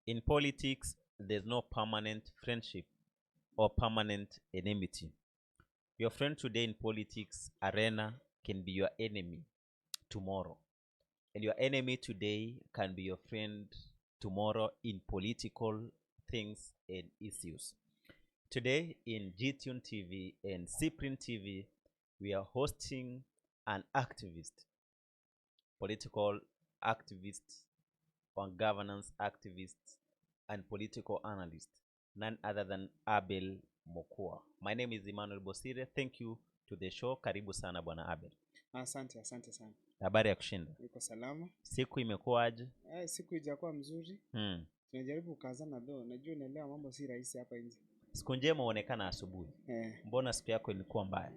In politics, there's no permanent friendship or permanent enmity. Your friend today in politics arena can be your enemy tomorrow. And your enemy today can be your friend tomorrow in political things and issues. Today in GTune TV and Cyprian TV, we are hosting an activist, political activist, on governance activist, and political analyst, none other than Abel Mokua. My name is Emmanuel Bosire. Thank you to the show. Karibu sana bwana Abel. Asante sana. Habari ya kushinda? Niko salama. Siku imekuwaje? Siku ijakuwa mzuri. Tunajaribu kukazana though. Najua unaelewa mambo si rahisi hapa nje. Siku njema huonekana asubuhi. Mbona siku yako ilikuwa mbaya?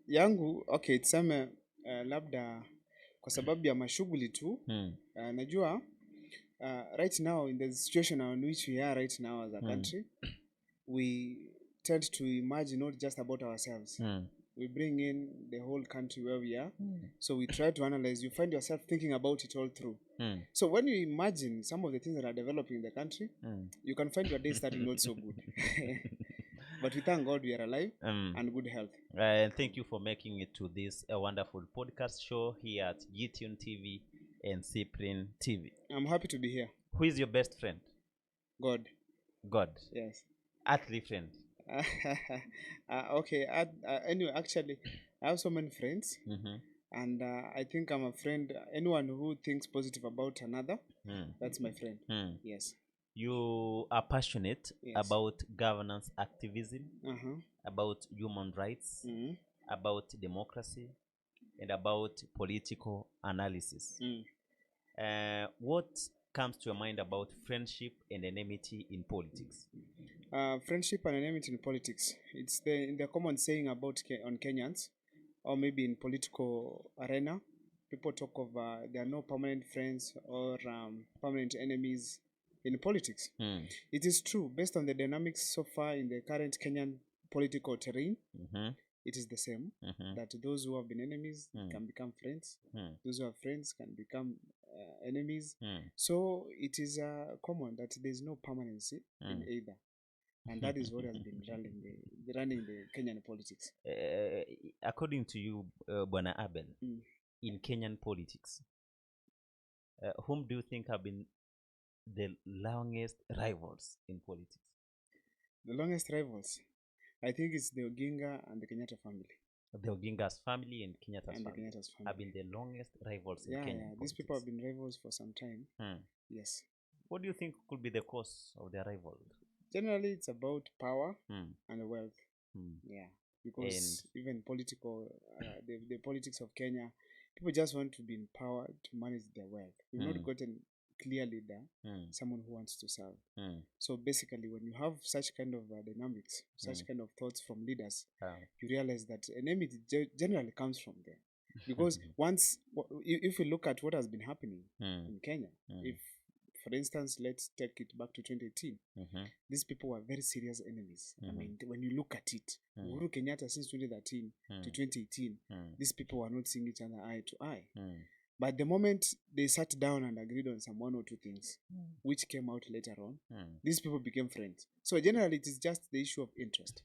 Yangu okay, tuseme labda kwa sababu ya mashughuli tu. Najua right now in the situation in which we are right now as a country, we tend to imagine not just about ourselves. We bring in the whole country where we are. So we try to analyze. You find yourself thinking about it all through. So when you imagine some of the things that are developing in the country, you can find your day starting not so good. But we thank God we are alive and good health. And thank you for making it to this wonderful podcast show here at GTune TV and Cyprian TV. I'm happy to be here. Who is your best friend? God. God? Yes. Earthly friend? Okay. Anyway, actually, I have so many friends. And I think I'm a friend. Anyone who thinks positive about another, that's my friend. Yes. You are passionate about governance activism, about human rights, about democracy, and about political analysis. What comes to your mind about friendship and enmity in politics? Friendship and enmity in politics. It's the common saying about on Kenyans, or maybe in political arena. People talk of there are no permanent friends or permanent enemies in politics. It is true, based on the dynamics so far in the current Kenyan political terrain, it is the same, that those who have been enemies can become friends, those who are friends can become enemies. So it is common that there is no permanency in either. And that is what has been running the Kenyan politics. According to you, Bwana Abel, in Kenyan politics, whom do you think have been the longest rivals in politics? The longest rivals? I think it's the Oginga and the Kenyatta family. The Oginga's family and Kenyatta's and family. The Kenyatta's family Have been the longest rivals in Kenya. Yeah, these people have been rivals for some time. Yes. What do you think could be the cause of their rivalry? Generally, it's about power and wealth. Yeah, because even political, the politics of Kenya, people just want to be in power to manage their wealth. We've not gotten clear leader, someone who wants to serve. So basically, when you have such kind of dynamics, such kind of thoughts from leaders, you realize that enmity generally comes from there. Because if we look at what has been happening in Kenya, if, for instance, let's take it back to 2018. These people were very serious enemies. I mean, when you look at it, Uhuru Kenyatta since 2013 to 2018, these people were not seeing each other eye to eye. But the moment they sat down and agreed on some one or two things, which came out later on, these people became friends. So generally, it is just the issue of interest.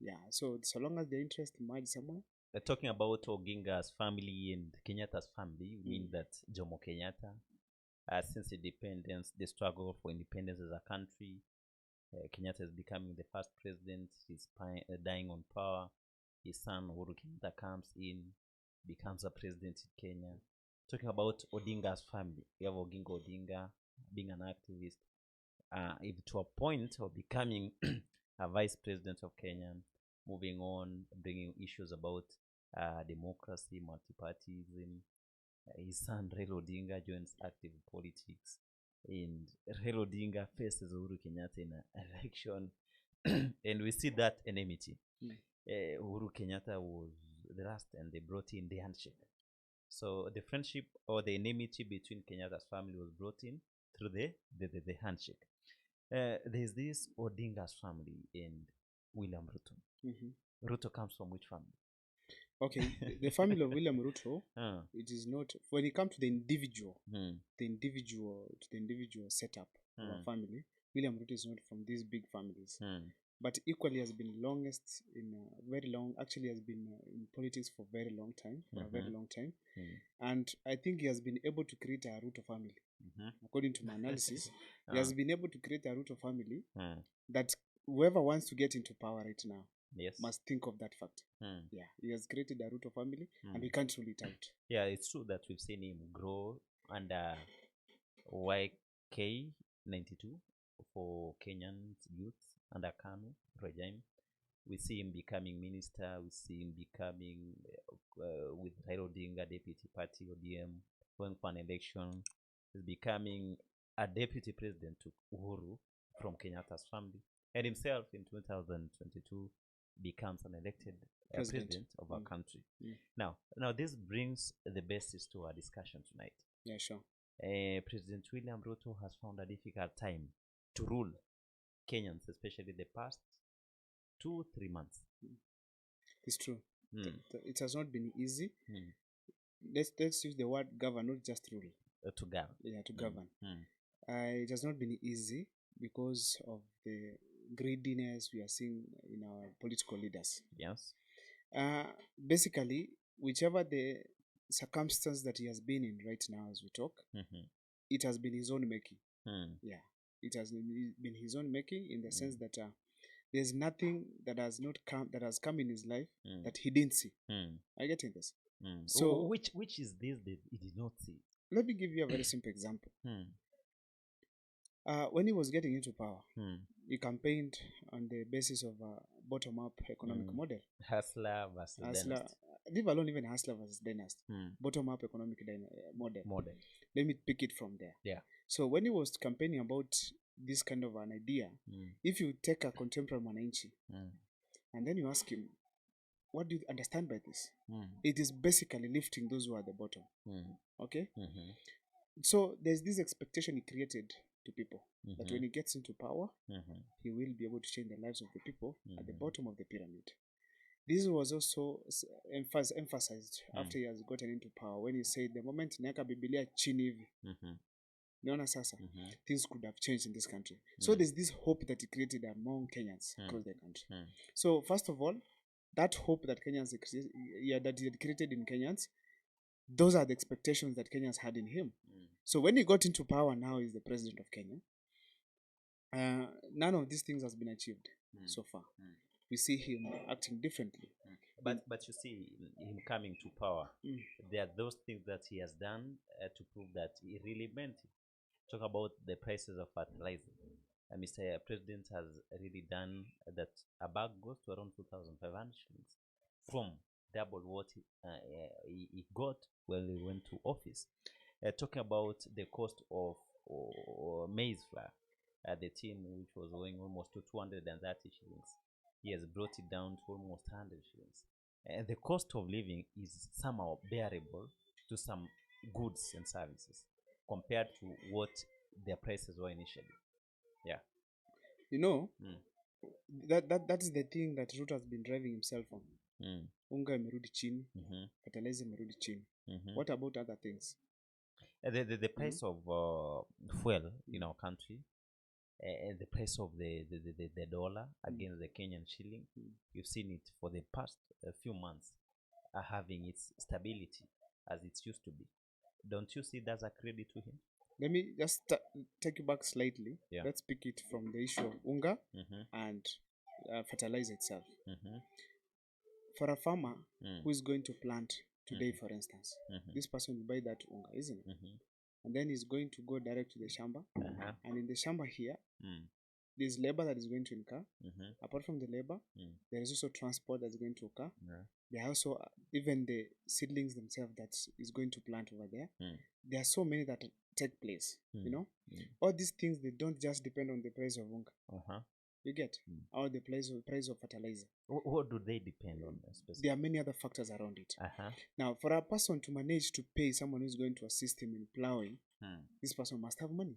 Yeah. So long as the interest merge somewhere. Talking about Oginga's family and Kenyatta's family, you mean that Jomo Kenyatta, since independence, the struggle for independence as a country, Kenyatta is becoming the first president. He's dying on power. His son Uhuru Kenyatta comes in, becomes a president in Kenya. Talking about Odinga's family, we have Oginga Odinga being an activist, even to a point of becoming a vice president of Kenya, moving on, bringing issues about democracy, multipartyism. His son Raila Odinga joins active politics, and Raila Odinga faces Uhuru Kenyatta in an election, and we see that enmity. Uhuru Kenyatta was the last, and they brought in the handshake. So the friendship or the enmity between Kenyatta's family was brought in through the handshake. There's this Odinga's family and William Ruto. Ruto comes from which family? Okay, the family of William Ruto, it is not, when it comes to the individual, the individual setup, of a family. William Ruto is not from these big families. But equally has been longest in very long, actually has been in politics for very long time, for a very long time. And I think he has been able to create a Ruto family. According to my analysis, he has been able to create a Ruto family that whoever wants to get into power right now must think of that fact. Yeah, he has created a Ruto family and we can't rule it out. Yeah, it's true that we've seen him grow under YK92 for Kenyan youth under Kanu regime. We see him becoming minister. We see him becoming with Raila Odinga deputy party ODM, going for an election. He's becoming a deputy president to Uhuru from Kenyatta's family, and himself in 2022 becomes an elected president of our country. Now this brings the basis to our discussion tonight. Yeah, sure. President William Ruto has found a difficult time to rule Kenyans, especially the past 2-3 months. It's true. It has not been easy. Let's use the word govern, not just rule. To govern. Yeah, to govern. It has not been easy because of the greediness we are seeing in our political leaders. Yes. Basically, whichever the circumstance that he has been in right now as we talk, it has been his own making. Yeah, it has been his own making in the sense that there's nothing that has come in his life that he didn't see. Are you getting this? So which is this that he did not see? Let me give you a very simple example. When he was getting into power, he campaigned on the basis of a bottom-up economic model. Hustler versus dynasty. Leave alone even hustler versus dynasty. Bottom-up economic model. Let me pick it from there. Yeah. So when he was campaigning about this kind of an idea, if you take a contemporary Mwananchi and then you ask him, what do you understand by this? It is basically lifting those who are at the bottom. Okay? So there's this expectation he created to people that when he gets into power, he will be able to change the lives of the people at the bottom of the pyramid. This was also emphasized after he has gotten into power when he said the moment niaka Biblia chini hivi, naona sasa things could have changed in this country. So there's this hope that he created among Kenyans across the country. So first of all, that hope that Kenyans that he had created in Kenyans, those are the expectations that Kenyans had in him. So when he got into power, now he's the president of Kenya. None of these things has been achieved so far. We see him acting differently. But you see him coming to power. There are those things that he has done to prove that he really meant it. Talk about the prices of fertilizer. Mr. President has really done that. A bag goes to around 2,500 shillings from double what he got when he went to office. Talking about the cost of maize flour, the tin which was going almost to 230 shillings, he has brought it down to almost 100 shillings. And the cost of living is somehow bearable to some goods and services compared to what their prices were initially. Yeah. You know, that is the thing that Ruto has been driving himself on. Unga imerudi chini, fertilizer imerudi chini. What about other things? The price of fuel in our country, the price of the dollar against the Kenyan shilling, you've seen it for the past few months having its stability as it used to be. Don't you see that's a credit to him? Let me just take you back slightly. Yeah. Let's pick it from the issue of unga and fertilizer itself. For a farmer who is going to plant today, for instance, this person will buy that unga, isn't it? And then he's going to go direct to the shamba. And in the shamba here, there's labor that is going to incur. Apart from the labor, there is also transport that's going to occur. There are also even the seedlings themselves that is going to plant over there. There are so many that take place, you know. All these things, they don't just depend on the price of unga. You get? Or the price of fertilizer. What do they depend on? There are many other factors around it. Now, for a person to manage to pay someone who's going to assist him in plowing, this person must have money.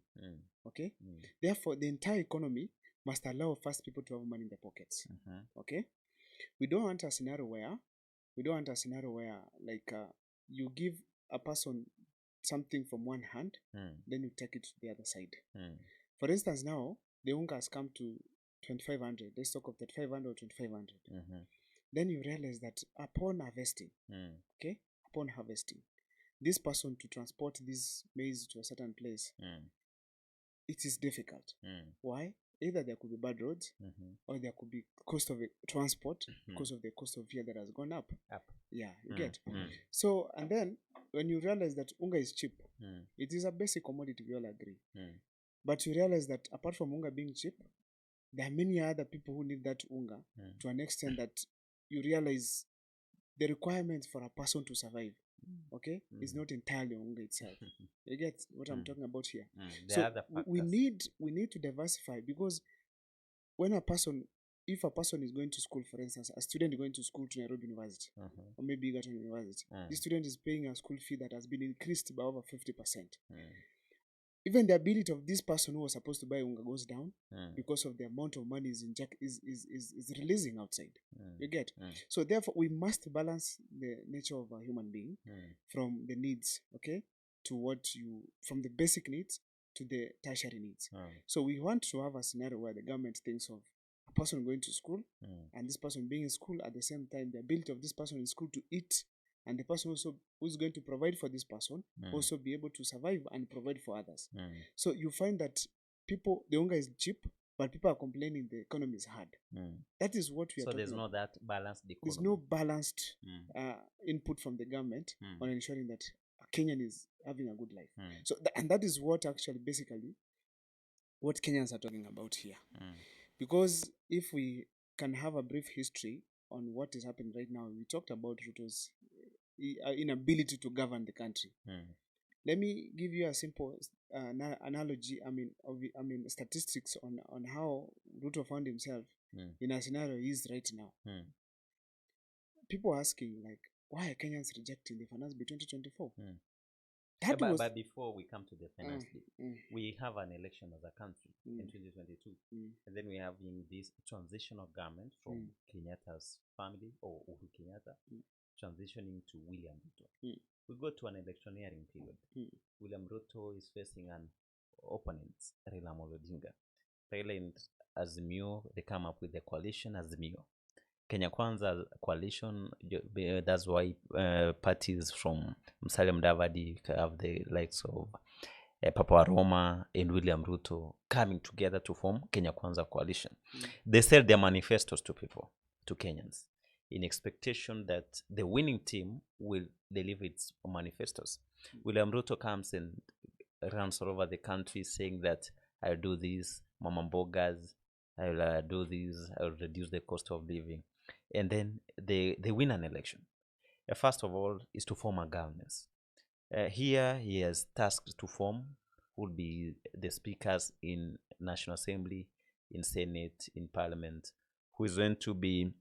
Okay? Therefore, the entire economy must allow first people to have money in their pockets. Okay? We don't want a scenario where like you give a person something from one hand, then you take it to the other side. For instance, now the unga has come to 2,500. Let's talk of 3,500 or 2,500. Then you realize that upon harvesting, this person to transport this maize to a certain place, it is difficult. Why? Either there could be bad roads, or there could be cost of transport because of the cost of fuel that has gone up. Yeah, you get. So, and then when you realize that unga is cheap, it is a basic commodity, we all agree. But you realize that apart from unga being cheap, there are many other people who need that unga to an extent that you realize the requirement for a person to survive, is not entirely unga itself. You get what I'm talking about here? So we need to diversify, because when if a person is going to school, for instance, a student is going to school to Nairobi University, or maybe Egerton University, this student is paying a school fee that has been increased by over 50%. Even the ability of this person who was supposed to buy unga goes down because of the amount of money is releasing outside. You get? So therefore, we must balance the nature of a human being from the needs, from the basic needs to the tertiary needs. So we want to have a scenario where the government thinks of a person going to school and this person being in school, at the same time the ability of this person in school to eat, and the person also who is going to provide for this person also be able to survive and provide for others. So you find that the unga is cheap, but people are complaining the economy is hard. That is what we are talking about. So there's no that balanced economy. There's no balanced input from the government on ensuring that a Kenyan is having a good life. So and that is what actually basically what Kenyans are talking about here. Because if we can have a brief history on what is happening right now, we talked about Ruto's inability to govern the country. Let me give you a simple analogy. Statistics on how Ruto found himself in a scenario he is right now. People are asking, like, why are Kenyans rejecting the finance bill 2024? But before we come to the finance bill, we have an election as a country in 2022, and then we have in this transitional government from Kenyatta's family, or Uhuru Kenyatta, transitioning to William Ruto. We go to an electioneering period. William Ruto is facing an opponent, Raila Odinga. Raila and Azimio, they come up with the coalition Azimio. Kenya Kwanza coalition, that's why parties from Musalia Mudavadi have the likes of Papa Roma and William Ruto coming together to form Kenya Kwanza coalition. They sell their manifestos to people, to Kenyans, in expectation that the winning team will deliver its manifestos. William Ruto comes and runs all over the country saying that I'll do this, Mama Mbogas, I'll do this, I'll reduce the cost of living. And then they win an election. First of all is to form a governance. Here he has tasked to form would be the speakers in National Assembly, in Senate, in Parliament, who is going to be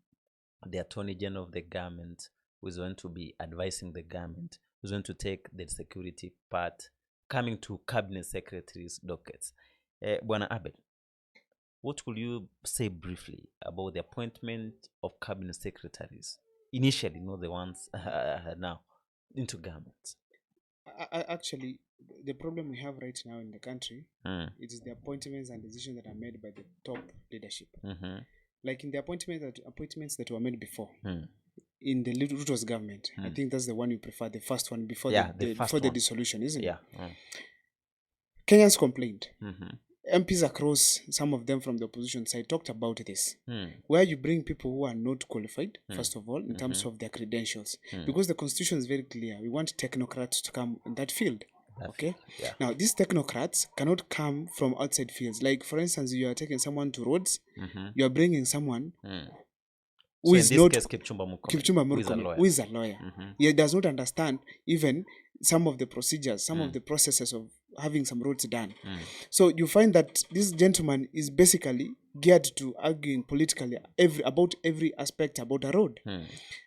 the Attorney General of the government, who is going to be advising the government, who is going to take the security part, coming to cabinet secretaries' dockets. Bwana Abel, what will you say briefly about the appointment of cabinet secretaries, initially, not the ones now, into government? Actually, the problem we have right now in the country, it is the appointments and decisions that are made by the top leadership. Like in the appointments that were made before, in the Ruto's government, I think that's the one you prefer, the first one before the dissolution, isn't it? Kenyans complained. MPs across, some of them from the opposition side, talked about this, where you bring people who are not qualified, first of all, in terms of their credentials, because the constitution is very clear. We want technocrats to come in that field. Now, these technocrats cannot come from outside fields. Like, for instance, you are taking someone to roads, you are bringing someone who is not Kipchumba Murkomen, who is a lawyer. He does not understand even some of the procedures, some of the processes of having some roads done. So you find that this gentleman is basically geared to arguing politically about every aspect about a road.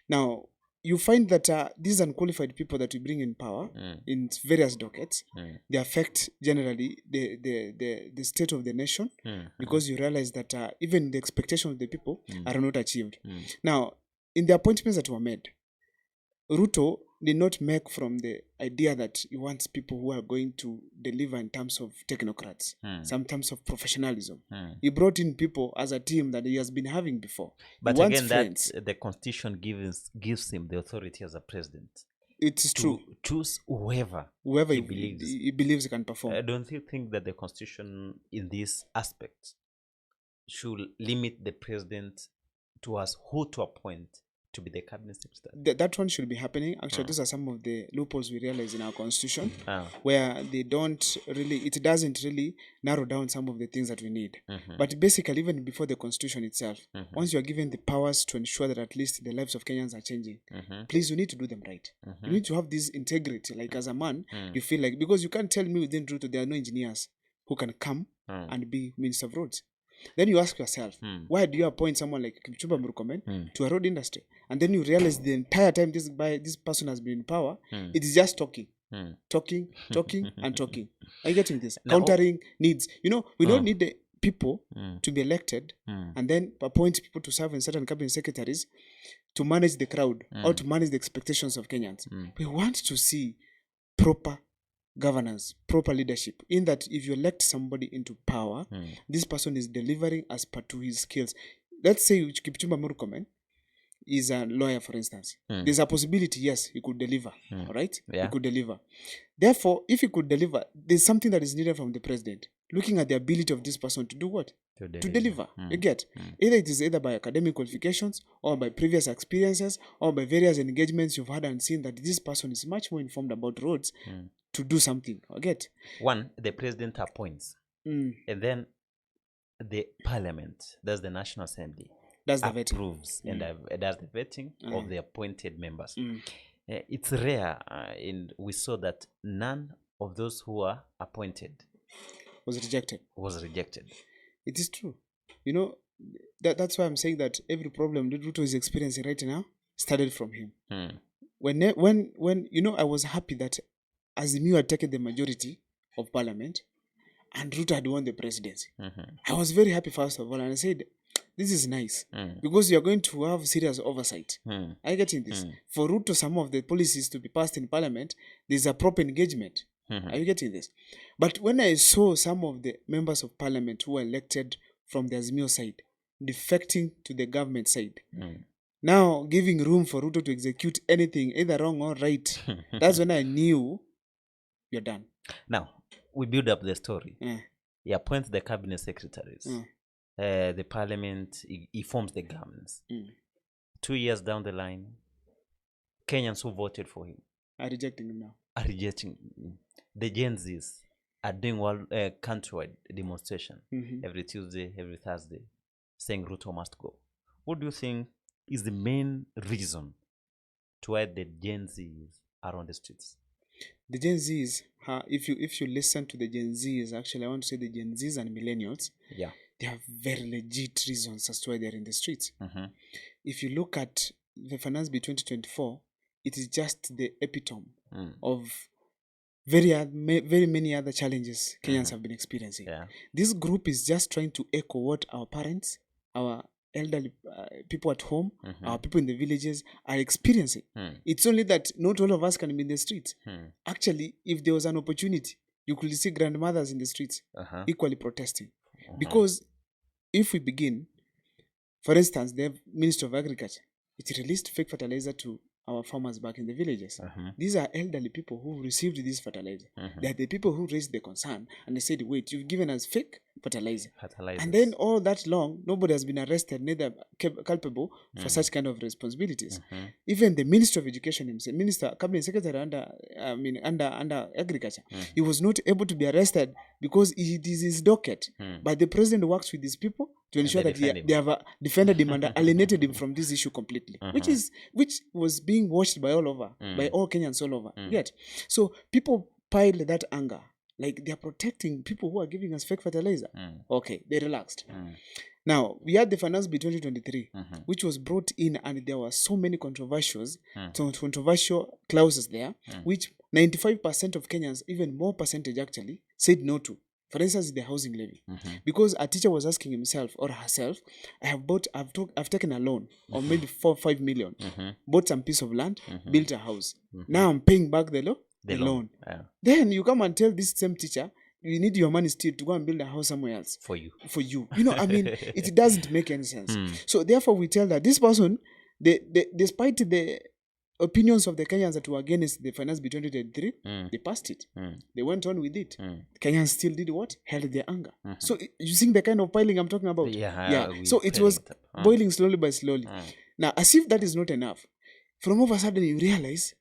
Now, you find that these unqualified people that we bring in power in various dockets, they affect generally the state of the nation, because you realize that even the expectations of the people are not achieved. Now, in the appointments that were made, Ruto did not make from the idea that he wants people who are going to deliver in terms of technocrats, some terms of professionalism. He brought in people as a team that he has been having before. But again, that the constitution gives him the authority as a president. It is true. Choose whoever he believes he can perform. Don't you think that the constitution in this aspect should limit the president to us who to appoint to be the cabinet secretary? That one should be happening. Actually, those are some of the loopholes we realize in our constitution, where it doesn't really narrow down some of the things that we need. But basically, even before the constitution itself, once you are given the powers to ensure that at least the lives of Kenyans are changing, please, you need to do them right. You need to have this integrity. Like as a man, you feel like, because you can't tell me within Ruto there are no engineers who can come and be Minister of Roads. Then you ask yourself, why do you appoint someone like Kipchumba Murkomen to a road industry? And then you realize the entire time this person has been in power, it is just talking, and talking. Are you getting this? Now, countering needs. We don't need the people to be elected and then appoint people to serve in certain cabinet secretaries to manage the crowd or to manage the expectations of Kenyans. We want to see proper governance, proper leadership, in that if you elect somebody into power, this person is delivering as per to his skills. Let's say Kipchumba Murkomen is a lawyer, for instance. There's a possibility, yes, he could deliver. All right? Yeah. He could deliver. Therefore, if he could deliver, there's something that is needed from the president. Looking at the ability of this person to do what? To deliver. You get? Either it is by academic qualifications or by previous experiences or by various engagements you've had and seen that this person is much more informed about roads to do something. I get? One, the president appoints. And then the parliament, that's the National Assembly, approves and does the vetting of the appointed members. It's rare, and we saw that none of those who are appointed was rejected. It is true. That's why I'm saying that every problem that Ruto is experiencing right now started from him. When I was happy that Azimio had taken the majority of parliament and Ruto had won the presidency. I was very happy, first of all, and I said, this is nice because you are going to have serious oversight. Are you getting this? For Ruto, some of the policies to be passed in parliament, there's a proper engagement. Are you getting this? But when I saw some of the members of parliament who were elected from the Azimio side defecting to the government side, now giving room for Ruto to execute anything, either wrong or right, that's when I knew you're done. Now, we build up the story. He appoints the cabinet secretaries. The parliament, he forms the governments. 2 years down the line, Kenyans who voted for him are rejecting him now. The Genzs are doing countrywide demonstration every Tuesday, every Thursday, saying Ruto must go. What do you think is the main reason to why the Genzs are on the streets? The Gen Zs, if you listen to the Gen Zs, actually I want to say the Gen Zs and millennials, they have very legit reasons as to why they're in the streets. If you look at the Finance Bill 2024, it is just the epitome of very many other challenges Kenyans have been experiencing. This group is just trying to echo what our parents, our elderly people at home, our people in the villages are experiencing. It's only that not all of us can be in the streets. Actually, if there was an opportunity, you could see grandmothers in the streets equally protesting. Because if we begin, for instance, the Ministry of Agriculture, it released fake fertilizer to our farmers back in the villages. These are elderly people who received this fertilizer. They are the people who raised the concern and they said, wait, you've given us fake fertilizer. And then all that long, nobody has been arrested, neither culpable for such kind of responsibilities. Even the Minister of Education himself, Cabinet Secretary under Agriculture, he was not able to be arrested because it is his docket. But the president works with these people to ensure that they have defended him and alienated him from this issue completely, which was being watched by all over, by all Kenyans all over. Yet, so people piled that anger, like they are protecting people who are giving us fake fertilizer. Okay, they relaxed. Now we had the Finance Bill 2023, which was brought in, and there were so many controversial clauses there, which 95% of Kenyans, even more percentage actually, said no to. For instance, the housing levy. Because a teacher was asking himself or herself, I've taken a loan of maybe 4 or 5 million, bought some piece of land, built a house. Now I'm paying back the loan. Yeah. Then you come and tell this same teacher, you need your money still to go and build a house somewhere else. For you. You know, I mean, it doesn't make any sense. So therefore we tell that this person, despite the opinions of the Kenyans that were against the finance bill 2023, they passed it. They went on with it. Kenyans still did what? Held their anger. So you see the kind of piling I'm talking about? Yeah. So it was boiling slowly by slowly. Now, as if that is not enough, from all of a sudden you realize,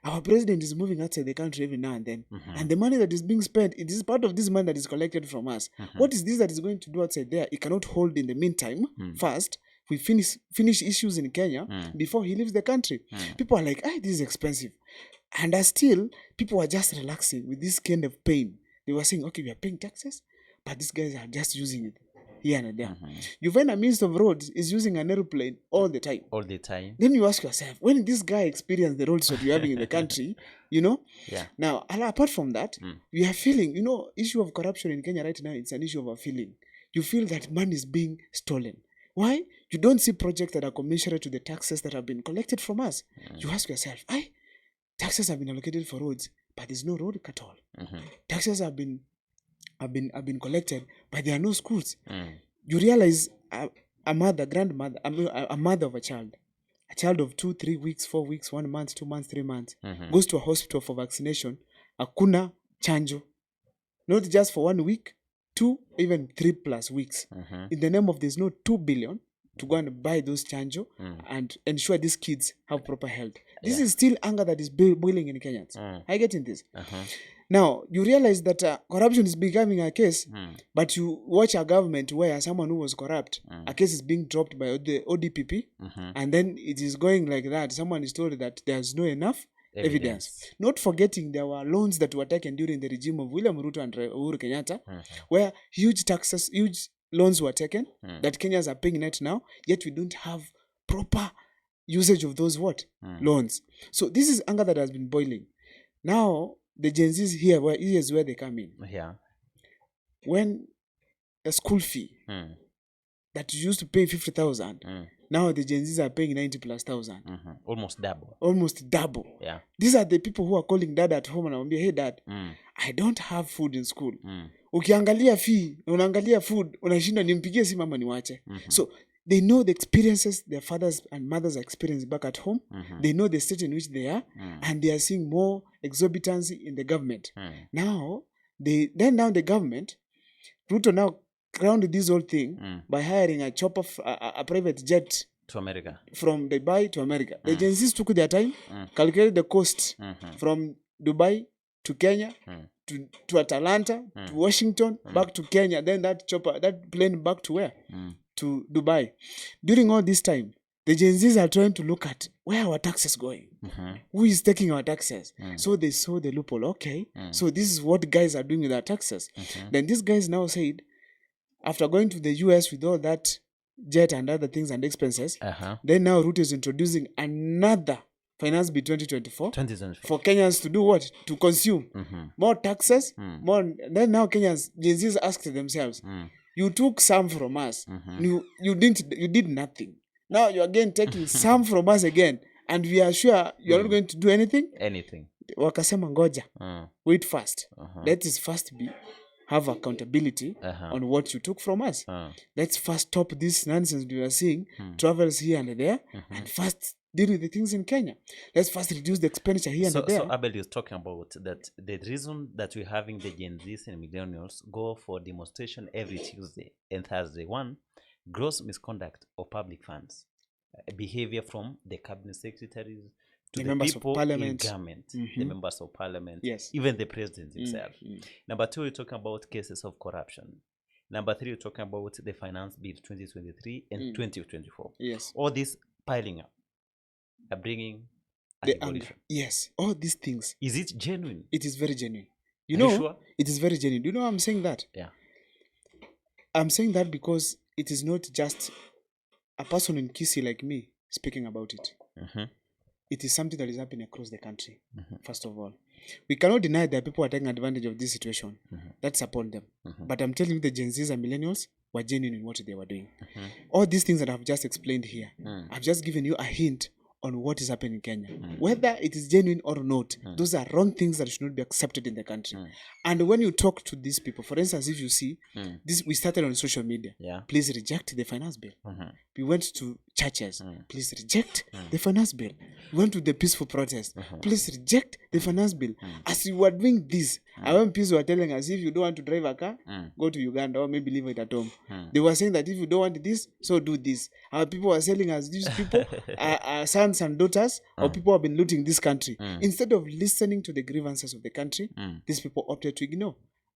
our president is moving outside the country every now and then. And the money that is being spent, it is part of this money that is collected from us. What is this that is going to do outside there? It cannot hold in the meantime. First, we finish issues in Kenya before he leaves the country. People are like, this is expensive. And still, people are just relaxing with this kind of pain. They were saying, okay, we are paying taxes, but these guys are just using it here and there. You find a Minister of Roads is using an aeroplane all the time. All the time. Then you ask yourself, when did this guy experience the roads that we're having in the country? You know? Yeah. Now, apart from that, we are feeling, issue of corruption in Kenya right now, it's an issue of a feeling. You feel that money is being stolen. Why? You don't see projects that are commensurate to the taxes that have been collected from us. You ask yourself, taxes have been allocated for roads, but there's no road at all. Taxes have been collected, but there are no schools. You realize a mother of a child of 2, 3 weeks, 4 weeks, 1 month, 2 months, 3 months, goes to a hospital for vaccination, hakuna chanjo, not just for 1 week, 2, even 3+ weeks. In the name of there's no 2 billion to go and buy those chanjo and ensure these kids have proper health. This is still anger that is boiling in Kenyans. I get in this. Now, you realize that corruption is becoming a case, but you watch a government where someone who was corrupt, a case is being dropped by the ODPP, and then it is going like that. Someone is told that there's no enough evidence. Not forgetting there were loans that were taken during the regime of William Ruto and Uhuru Kenyatta, where huge loans were taken that Kenyans are paying right now, yet we don't have proper usage of those loans. So this is anger that has been boiling. Now, the Genz here's where they come in. Yeah. When a school fee that you used to pay 50,000, now the Genz are paying 90,000+. Almost double. Yeah. These are the people who are calling dad at home and I'm hey dad, I don't have food in school. Ukiangalia fee, unaangalia food, unashinda nimpigie si mama niwache. So they know the experiences their fathers and mothers experience back at home. They know the state in which they are, and they are seeing more exorbitancy in the government. Now, the government, Ruto now crowned this whole thing by hiring a private jet to America. From Dubai to America. The Genz took their time, calculated the cost from Dubai to Kenya, to Atlanta, to Washington, back to Kenya, then that plane back to where? To Dubai. During all this time, the Genz are trying to look at where our taxes going. Who is taking our taxes? So they saw the loophole. Okay, so this is what guys are doing with our taxes. Then these guys now said, after going to the US with all that jet and other things and expenses, then now Ruto is introducing another finance bill 2024 for Kenyans to do what? To consume more taxes. More. Then now Genz asked themselves, you took some from us. You did nothing. Now you're again taking some from us again, and we are sure you're not going to do anything. Wakasema ngoja. Wait first. Let us first have accountability on what you took from us. Let's first stop this nonsense we are seeing, travels here and there, and first deal with the things in Kenya. Let's first reduce the expenditure here and there. So Abel is talking about that the reason that we're having the Gen Zs and millennials go for demonstration every Tuesday and Thursday. One, gross misconduct of public funds, behavior from the cabinet secretaries to the people in government, the members of parliament, even the president himself. Number two, we're talking about cases of corruption. Number three, we're talking about the finance bill 2023 and 2024. All this piling up. Bringing the anger. All these things. Is it genuine? It is very genuine. You know, sure? It is very genuine. Do you know why I'm saying that? Yeah. I'm saying that because it is not just a person in Kisii like me speaking about it. It is something that is happening across the country, first of all. We cannot deny that people are taking advantage of this situation. That's upon them. But I'm telling you, the Gen Zs and millennials were genuine in what they were doing. All these things that I've just explained here, I've just given you a hint on what is happening in Kenya. Whether it is genuine or not, those are wrong things that should not be accepted in the country. And when you talk to these people, for instance, if you see, this we started on social media, please reject the finance bill. We went to churches, please reject the finance bill. We went to the peaceful protest, please reject the finance bill. As you were doing this, and when people were telling us, if you don't want to drive a car, go to Uganda or maybe leave it at home. They were saying that if you don't want this, so do this. Our people were selling us, these people are sons and daughters of people who have been looting this country. Instead of listening to the grievances of the country, these people opted to ignore.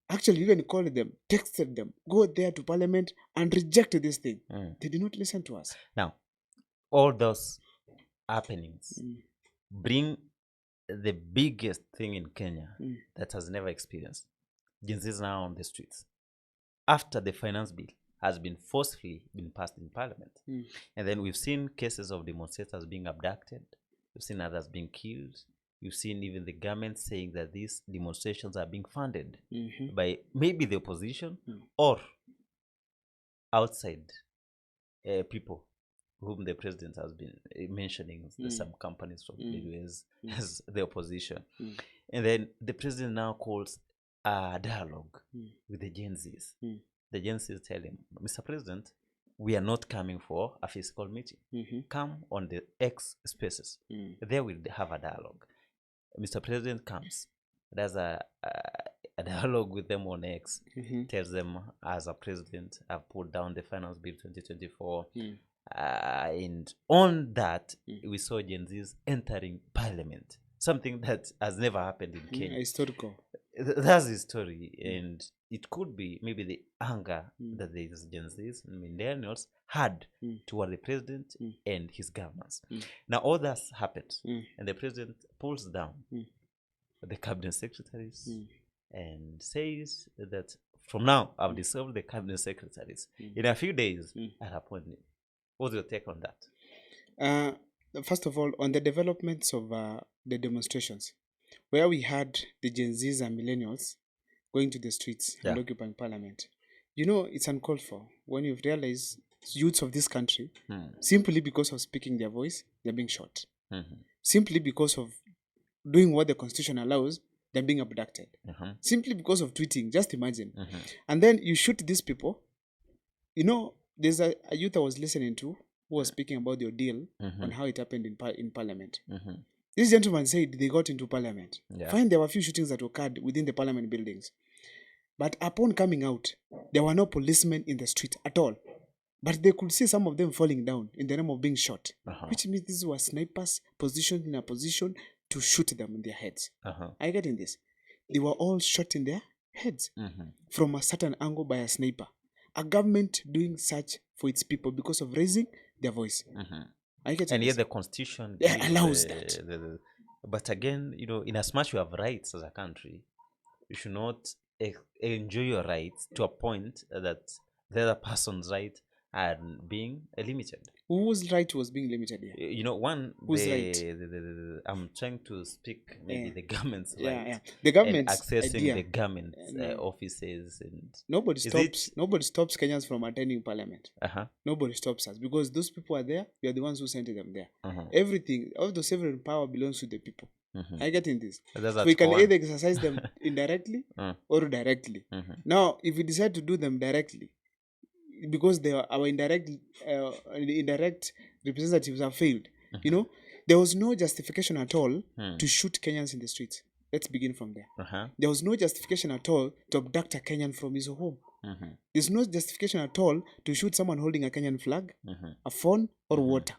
Actually, even called them, texted them, go there to parliament and reject this thing. They did not listen to us. Now, all those happenings bring the biggest thing in Kenya that has never experienced. Gen Z is now on the streets after the finance bill has been forcefully been passed in parliament. And then we've seen cases of demonstrators being abducted. We've seen others being killed. You've seen even the government saying that these demonstrations are being funded by maybe the opposition or outside people whom the president has been mentioning, some companies from the US as the opposition. And then the president now calls a dialogue with the Gen Zs. The Gen Zs tell him, Mr. President, we are not coming for a physical meeting. Come on the X spaces. There we'll have a dialogue. Mr. President comes, does a dialogue with them on X, tells them, as a president, I've put down the finance bill 2024. And on that, we saw Gen Zs entering parliament, something that has never happened in Kenya. Historical. That's the story. And it could be maybe the anger that these Gen Zs and millennials had toward the president and his governments. Now, all that happens, and the president pulls down the cabinet secretaries and says that from now, I've dissolved the cabinet secretaries. In a few days, I'll appoint them. What's your take on that? First of all, on the developments of the demonstrations, where we had the Gen Zs and millennials going to the streets and occupying parliament, you know, it's uncalled for when you've realized youths of this country, simply because of speaking their voice, they're being shot. Simply because of doing what the constitution allows, they're being abducted. Simply because of tweeting, just imagine. And then you shoot these people. You know, there's a youth I was listening to who was speaking about the ordeal on how it happened in parliament. This gentleman said they got into parliament. Fine, there were a few shootings that occurred within the parliament buildings. But upon coming out, there were no policemen in the street at all. But they could see some of them falling down in the name of being shot, which means these were snipers positioned in a position to shoot them in their heads. Are you getting this? They were all shot in their heads from a certain angle by a sniper. A government doing such for its people because of raising their voice. And yet the constitution allows that. But again, you know, in as much you have rights as a country, you should not enjoy your rights to a point that the other person's right are being limited. Whose right was being limited here? You know, one, whose right? I'm trying to speak maybe the government's right. The government's accessing idea. the government's offices, and nobody stops Kenyans from attending parliament. Nobody stops us because those people are there. We are the ones who sent them there. Everything, all the sovereign power belongs to the people. I get in this. So we can either exercise them indirectly or directly. Now, if we decide to do them directly, because they are our indirect representatives have failed, you know, there was no justification at all to shoot Kenyans in the streets. Let's begin from there. There was no justification at all to abduct a Kenyan from his home. There's no justification at all to shoot someone holding a Kenyan flag, a phone, or water.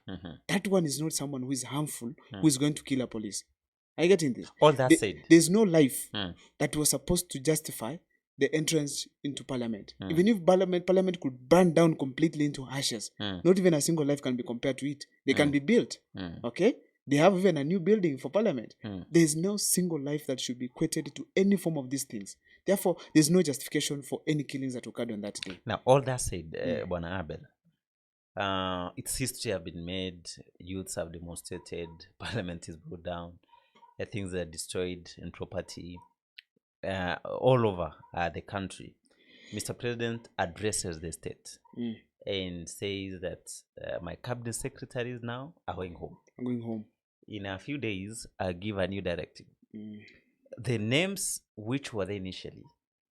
That one is not someone who is harmful, who is going to kill a police. Are you getting this? All that said, there's no life that was supposed to justify the entrance into parliament. Even if parliament could burn down completely into ashes, not even a single life can be compared to it. They can be built. Okay? They have even a new building for parliament. There's no single life that should be equated to any form of these things. Therefore, there's no justification for any killings that occurred on that day. Now, all that said, Bwana Abel, its history have been made, youths have demonstrated, parliament is brought down. things are destroyed and property all over the country. Mr. President addresses the state and says that my cabinet secretaries now are going home. In a few days, I'll give a new directive. The names which were there initially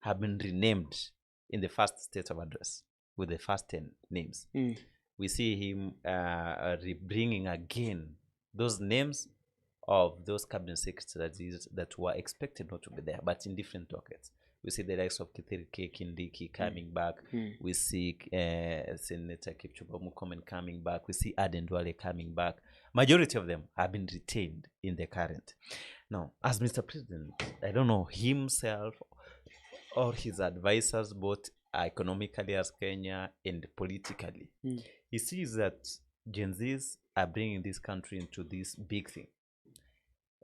have been renamed in the first state of address with the first 10 names. We see him bringing again those names of those cabinet secretaries that were expected not to be there, but in different dockets. We see the likes of Kithure Kindiki coming back. We see Senator Kipchumba Murkomen coming back. We see Aden Duale coming back. Majority of them have been retained in the current. Now, as Mr. President, I don't know himself or his advisors, both economically as Kenya and politically, he sees that Gen Zs are bringing this country into this big thing.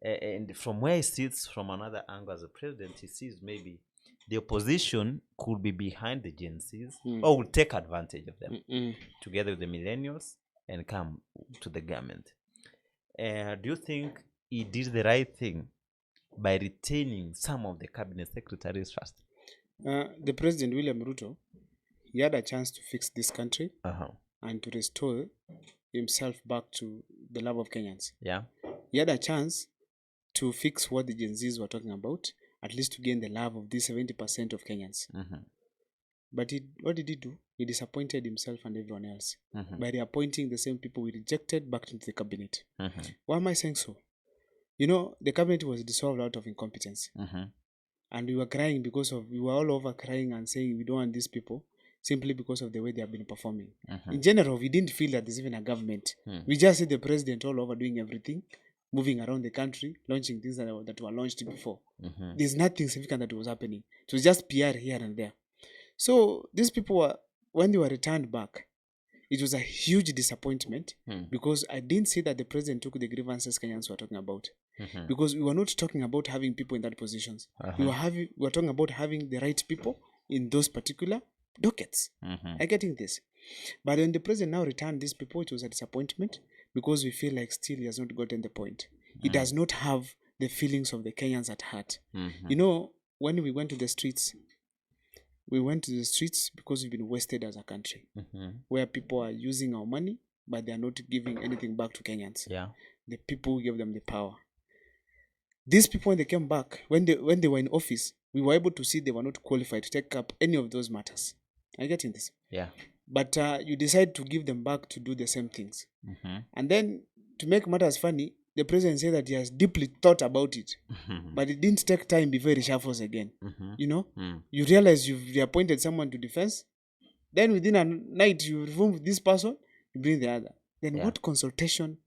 And from where he sits, from another angle as a president, he sees maybe the opposition could be behind the Gen Zs or will take advantage of them together with the millennials and come to the government. Do you think he did the right thing by retaining some of the cabinet secretaries first? The President, William Ruto, he had a chance to fix this country and to restore himself back to the love of Kenyans. Yeah. He had a chance to fix what the Gen Zs were talking about, at least to gain the love of these 70% of Kenyans. But what did he do? He disappointed himself and everyone else by reappointing the same people we rejected back into the cabinet. Why am I saying so? You know, the cabinet was dissolved out of incompetence. And we were crying we were all over crying and saying we don't want these people simply because of the way they have been performing. In general, we didn't feel that there's even a government. We just see the president all over doing everything, moving around the country, launching things that were launched before. There's nothing significant that was happening. It was just PR here and there. So these people when they were returned back, it was a huge disappointment because I didn't see that the president took the grievances Kenyans were talking about. Because we were not talking about having people in that positions. We were talking about having the right people in those particular dockets. I'm getting this. But when the president now returned these people, it was a disappointment because we feel like still he has not gotten the point. He does not have the feelings of the Kenyans at heart. You know, when we went to the streets, because we've been wasted as a country, where people are using our money, but they are not giving anything back to Kenyans. The people gave them the power. These people, when they came back, when they were in office, we were able to see they were not qualified to take up any of those matters. Are you getting this? Yeah. But you decide to give them back to do the same things. And then, to make matters funny, the president said that he has deeply thought about it. But it didn't take time before he reshuffles again. You know? You realize you've reappointed someone to defense. Then within a night, you remove this person, you bring the other. Then what consultation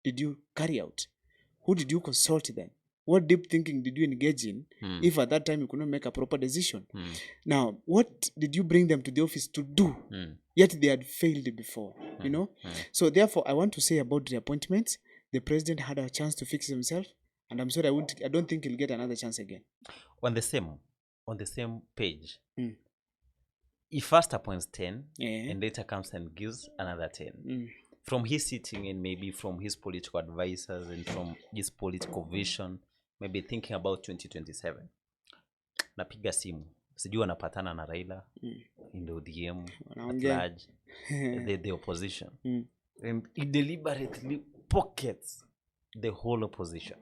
did you carry out? Who did you consult then? What deep thinking did you engage in if at that time you could not make a proper decision? Now, what did you bring them to the office to do? Yet they had failed before, you know? So therefore, I want to say about the appointments, the president had a chance to fix himself, and I'm sorry, I don't think he'll get another chance again. On the same page, he first appoints 10 and later comes and gives another 10. From his sitting and maybe from his political advisors and from his political vision, maybe thinking about 2027. Napiga simu. Sijui wanapatana na Raila in the ODM at large, the opposition. And he deliberately pockets the whole opposition.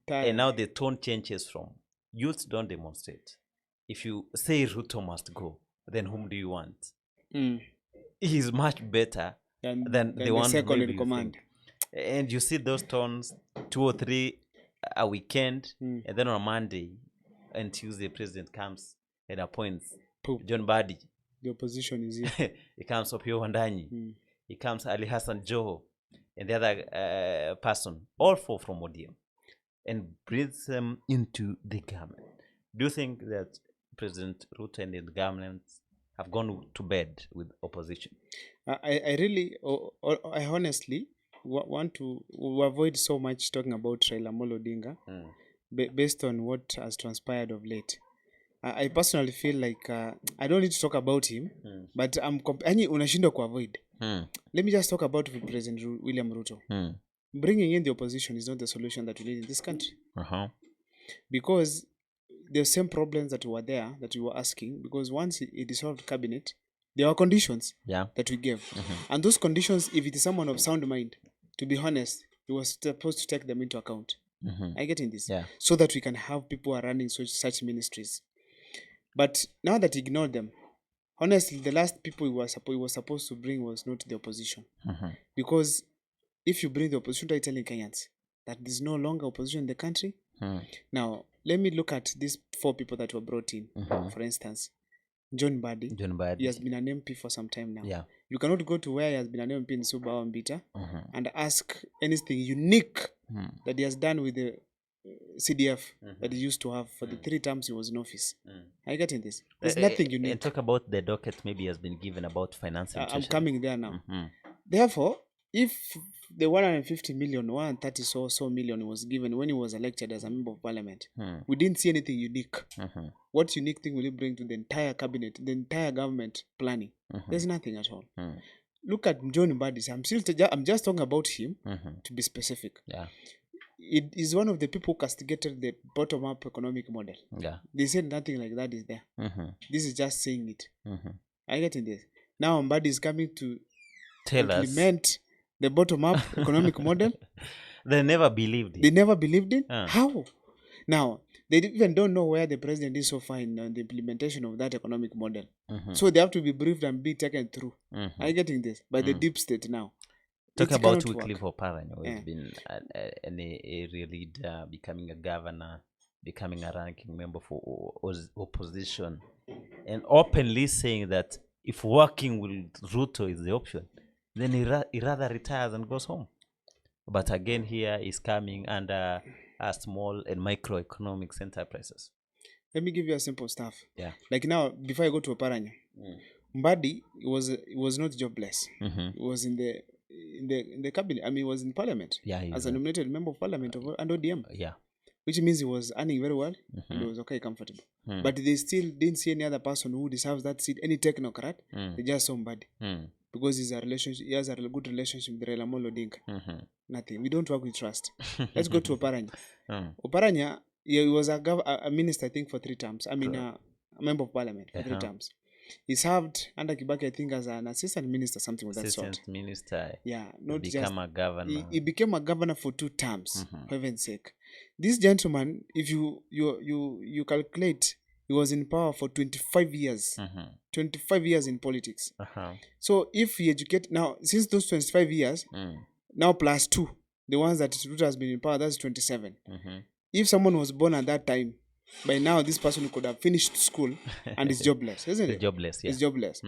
And now the tone changes from youths don't demonstrate. If you say Ruto must go, then whom do you want? He's much better than the one second in command. And you see those tones 2 or 3 a weekend, and then on a Monday and Tuesday, president comes and appoints John Badi. The opposition is here. He comes Opiyo Wandayi. He comes Ali Hassan Joho and the other person, all 4 from ODM, and brings them into the government. Do you think that President Ruto and the government have gone to bed with opposition? I honestly want to avoid so much talking about Raila Amolo Odinga based on what has transpired of late. I personally feel like I don't need to talk about him, but unashindwa ku avoid. Let me just talk about President William Ruto. bringing in the opposition is not the solution that we need in this country. Because the same problems that were there that we were asking, because once he dissolved cabinet, there are conditions that we gave. And those conditions, if it is someone of sound mind, to be honest, he was supposed to take them into account. I get in this. So that we can have people who are running such ministries. But now that he ignored them, honestly, the last people he was supposed to bring was not the opposition. Because if you bring the opposition, try telling Kenyans that there's no longer opposition in the country. Now, let me look at these 4 people that were brought in. For instance, John Mbadi. He has been an MP for some time now. You cannot go to where he has been an MP in Suba or Mbita and ask anything unique that he has done with the CDF that he used to have for the 3 terms he was in office. Are you getting this? There's nothing unique. And talk about the docket maybe has been given about financing. I'm coming there now. Therefore, if the 150 million, 130 so million was given when he was elected as a member of parliament, we didn't see anything unique. What unique thing will he bring to the entire cabinet, the entire government planning? There's nothing at all. Look at John Mbadi. I'm just talking about him to be specific. It is one of the people who castigated the bottom-up economic model. They said nothing like that is there. This is just saying it. I get in this. Now Mbadi is coming to implement the bottom-up economic model. They never believed it. They never believed it? How? Now, they even don't know where the president is so far in the implementation of that economic model. So they have to be briefed and be taken through. Are you getting this? By the deep state now. Talk about Wycliffe Oparanya, who has been an area leader, becoming a governor, becoming a ranking member for opposition, and openly saying that if working with Ruto is the option, then he rather retires and goes home. But again, here is coming under small and microeconomics enterprises. Let me give you a simple stuff. Like now, before I go to Oparanya, Mbadi was not jobless. He was in the cabinet. I mean, he was in parliament as a nominated member of parliament under ODM. Which means he was earning very well and he was okay, comfortable. But they still didn't see any other person who deserves that seat, any technocrat. They just saw Mbadi. Because he has a good relationship with Raila Amolo Odinga. Nothing. We don't work with trust. Let's go to Oparanya. Oparanya, he was a minister, I think, for 3 terms. I mean, a member of parliament for 3 terms. He served under Kibaki, I think, as an assistant minister, something of that sort. Assistant minister. Not became just a governor. He became a governor for 2 terms, for heaven's sake. This gentleman, if you calculate, he was in power for 25 years. 25 years in politics. So if he educate now, since those 25 years, now plus 2, the ones that Ruto has been in power, that's 27. If someone was born at that time, by now this person could have finished school and is jobless, isn't it? Jobless, He's jobless.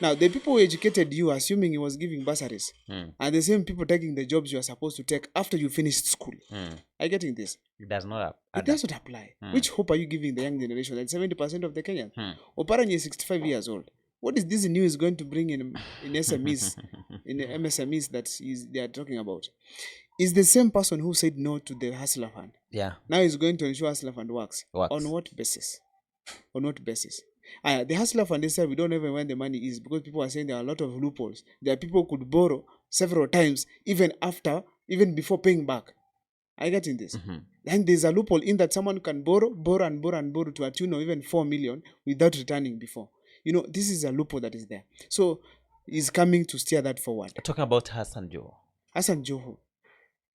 Now, the people who educated you, assuming he was giving bursaries, are the same people taking the jobs you are supposed to take after you finished school. Are you getting this? It does not apply. Which hope are you giving the young generation? That 70% of the Kenyans. Oparanya is 65 years old. What is this news going to bring in SMEs, in the MSMEs that they are talking about? Is the same person who said no to the Hustler Fund. Now he's going to ensure Hustler Fund works. On what basis? The Hustler Fund, they said we don't know even when the money is, because people are saying there are a lot of loopholes. There are people who could borrow several times, even before paying back. Are you getting this? And there's a loophole in that someone can borrow to a tune of even 4 million without returning before. This is a loophole that is there. So he's coming to steer that forward. Talking about Hassan Joho.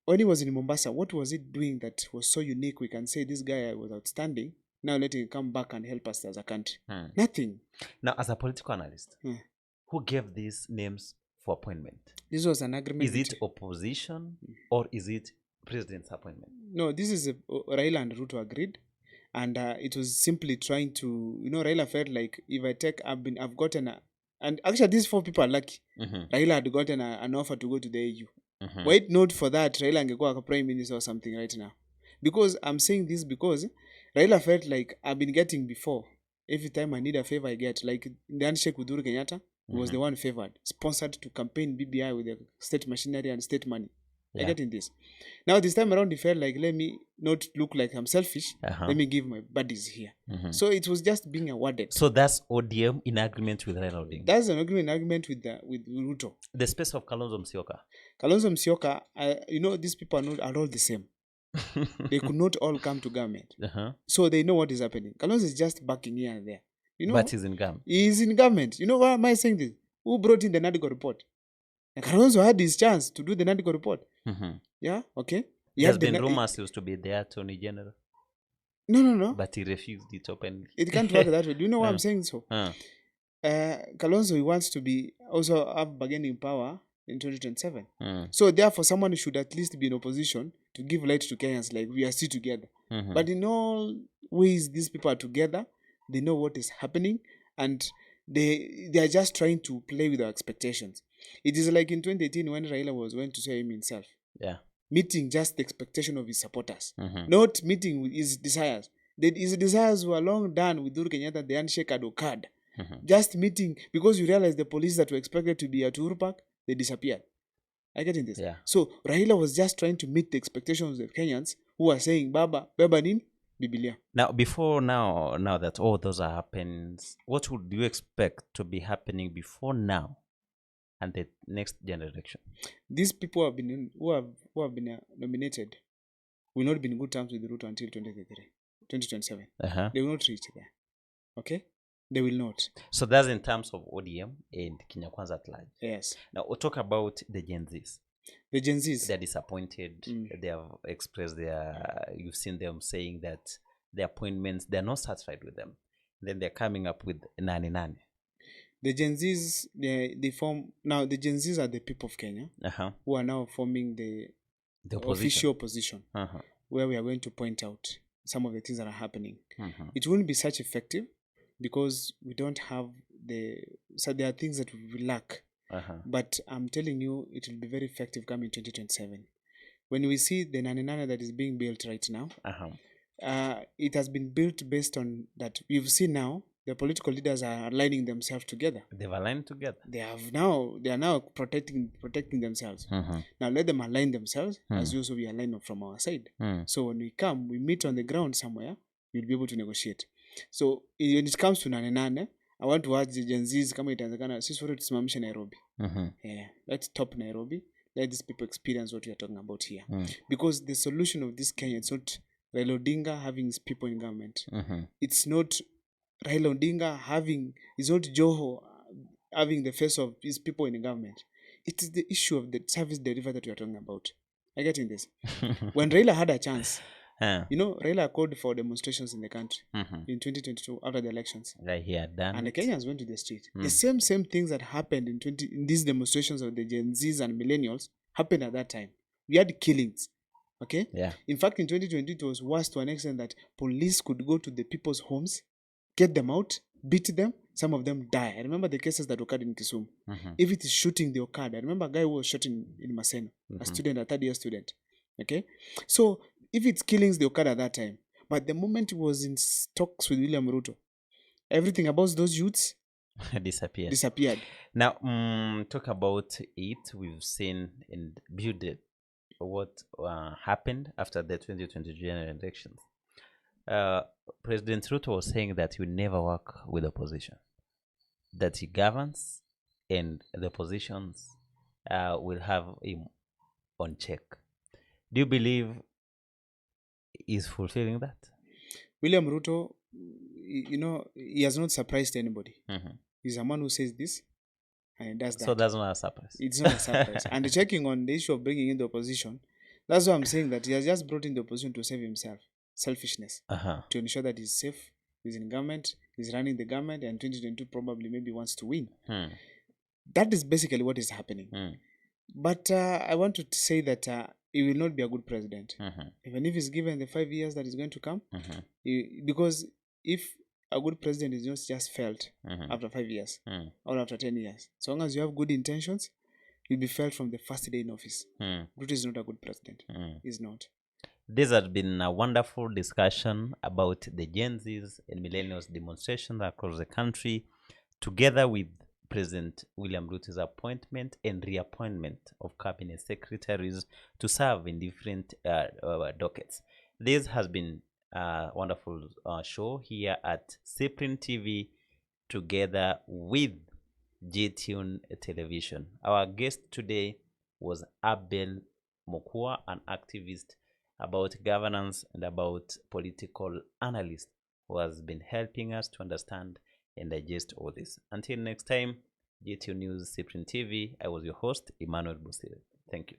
When he was in Mombasa, what was it doing that was so unique? We can say this guy was outstanding. Now let him come back and help us as a country. Nothing. Now, as a political analyst, who gave these names for appointment? This was an agreement. Is it opposition or is it president's appointment? No, this is Raila and Ruto agreed. And it was simply trying to, Raila felt like if I take, I've gotten and actually these 4 people are lucky. Raila had gotten an offer to go to the AU. Wait, note for that, Raila angekuwa a prime minister or something right now. Because I'm saying this because Raila felt like I've been getting before. Every time I need a favor, I get. Like in the handshake with Uhuru Kenyatta, he was the one favored. Sponsored to campaign BBI with the state machinery and state money. I get in this. Now this time around, he felt like, let me not look like I'm selfish. Let me give my buddies here. So it was just being awarded. So that's ODM in agreement with Raila Odinga. That's an agreement with Ruto. The space of Kalonzo Musyoka. Kalonzo Musyoka, these people are all the same. They could not all come to government. So they know what is happening. Kalonzo is just backing here and there. But he's in government. He's in government. You know why am I saying this? Who brought in the Nadigo report? And Kalonzo had his chance to do the Nadigo report. Yeah, okay. There's been rumors he used to be the Attorney General. No. But he refused it openly. It can't work that way. Do you know why I'm saying so? Kalonzo, he wants to be also have bargaining power in 2027. So therefore, someone should at least be in opposition to give light to Kenyans, like we are still together. But in all ways, these people are together. They know what is happening, and they are just trying to play with our expectations. It is like in 2018 when Raila was going to say him himself. Yeah. Meeting just the expectation of his supporters, not meeting with his desires. His desires were long done with Uhuru Kenyatta, the handshake had occurred. Just meeting, because you realize the police that were expected to be at Uhuru Park, they disappeared. I get in this. Yeah. So Raila was just trying to meet the expectations of Kenyans who are saying, Baba Nin, Bibilia. Now, now that all those are happening, what would you expect to be happening before now and the next general election? These people who have been nominated will not be in good terms with Ruto until 2027. They will not reach there. Okay? They will not. So that's in terms of ODM and Kenya Kwanza at large. Yes. Now we'll talk about the Gen Zs. The Gen Zs. They're disappointed. They have expressed you've seen them saying that the appointments, they're not satisfied with them. Then they're coming up with Nane. The Gen Zs, they form, now the Gen Zs are the people of Kenya who are now forming the official opposition, where we are going to point out some of the things that are happening. It won't be such effective because we don't have so there are things that we lack. But I'm telling you, it will be very effective coming 2027. When we see the Nane that is being built right now, it has been built based on that. We've seen now the political leaders are aligning themselves together. They've aligned together. They are now protecting themselves. Now let them align themselves as also we align from our side. So when we come, we meet on the ground somewhere, we'll be able to negotiate. So when it comes to Nane, I want to ask the Gen Zs kama itawezekana sisi wote tusimamishe Nairobi. Let's stop Nairobi. Let these people experience what we are talking about here. Because the solution of this Kenya, it's not Raila Odinga having his people in government. It's not Raila Odinga it's not Joho having the face of his people in the government. It is the issue of the service delivery that we are talking about. I get in this. When Raila had a chance, Raila called for demonstrations in the country in 2022 after the elections. Right here, done. And the Kenyans went to the street. The same things that happened in these demonstrations of the Gen Zs and millennials happened at that time. We had killings. Okay? Yeah. In fact, in 2020, it was worse to an extent that police could go to the people's homes, get them out, beat them. Some of them die. I remember the cases that occurred in Kisumu. If it is shooting, they occurred. I remember a guy who was shot in Maseno, a third-year student. Okay? So, if it's killings, they occurred at that time. But the moment he was in talks with William Ruto, everything about those youths disappeared. Now, talk about it. We've seen and viewed it. What happened after the 2020 general elections. President Ruto was saying that he will never work with opposition, that he governs and the oppositions will have him on check. Do you believe he's fulfilling that? William Ruto, he has not surprised anybody. He's a man who says this and he does that. So that's not a surprise. It's not a surprise. And checking on the issue of bringing in the opposition, that's why I'm saying that he has just brought in the opposition to save himself. Selfishness. To ensure that he's safe, he's in government, he's running the government, and 2022 probably maybe wants to win. That is basically what is happening. But I want to say that he will not be a good president. Even if he's given the 5 years that is going to come, because if a good president is not just felt after 5 years or after 10 years, so long as you have good intentions, you'll be felt from the first day in office. Ruto is not a good president. He's not. This has been a wonderful discussion about the Gen Zs and millennials demonstrations across the country, together with President William Ruto's appointment and reappointment of cabinet secretaries to serve in different dockets. This has been a wonderful show here at Cyprian TV together with JTune Television. Our guest today was Abel Mokua, an activist about governance and about political analyst who has been helping us to understand and digest all this. Until next time, JTune News Cyprian TV, I was your host, Emmanuel Busire. Thank you.